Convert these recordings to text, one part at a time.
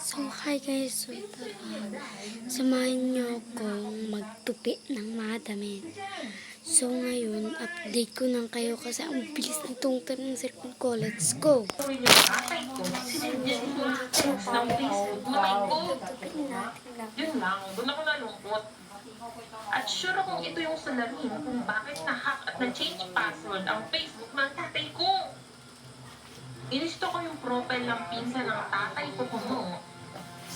So, hi guys. So, samahan nyo akong magtupi ng mga damit. So, ngayon, update ko lang kayo kasi ang bilis ng tungtong ng cellphone ko. Let's go! Yun lang, doon ako nalungkot. At sure akong ito yung salarin kung bakit na-hack at na-change password ang Facebook ng tatay ko. Inisto ko yung profile ng pinsan ng tatay ko kuno.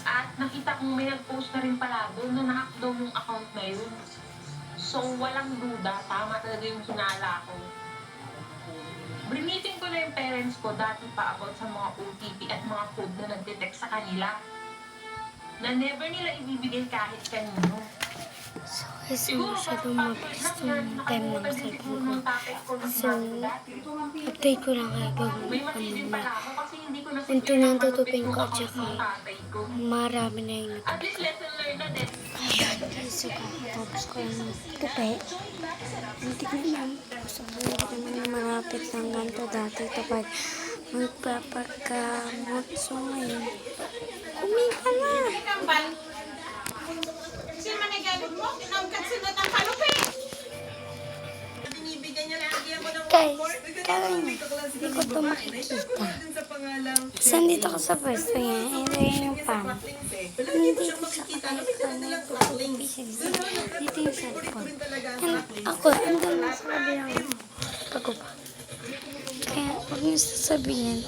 At nakita kong may nag-post na rin pala doon na na-hack daw yung account na yun. So walang duda, tama talaga yung hinala ko. Briniting ko na yung parents ko dati pa about sa mga OTP at mga code na nag-detect sa kanila. Na never nila ibibigay kahit kanino. So, guys, masyadong mabilis yung time ng cellphone ko. So, update ko lang kayo bago ito na ang tutupin ko at saka marami na yung natutupi. Ayan, guys, so tapos ko yung tupi. Hindi ko lang. So, hindi naman na marapit ng ganito dati kapag magpapagamot. So, ngayon, kumita na. Sino man nagalit mo? Tinawagkat sila ng palupi. Guys, kaya hindi ko ito makikita. Kasi dito ko sa pwesto yan. Ito yung pan. Hindi ko sa kanya dito yung cellphone. Ako, andun na sa kabilang pagkupa. Kaya huwag niyo sasabihin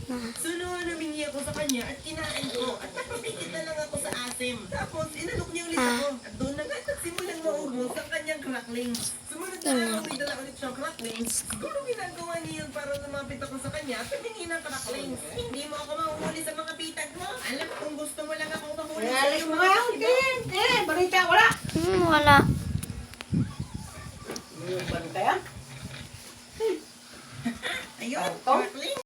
na Sunuhan namin niya ako sa kanya at kinain ko. At napapikit na lang ako sa asim. Tapos inalok niya ulit ako. At doon na agad nagsimulang maubos ang kanyang crackling. Sumunod na lang may dala ulit siyang crackling. Siguro ginagawa niya yun para lumapit ako sa kanya at humingi ng crackling. Hindi mo ako mahuhuli sa mga pitag mo. Alam kung gusto mo lang akong mahuli sa iyo mga pitag. Balita, wala. wala. Balita yan?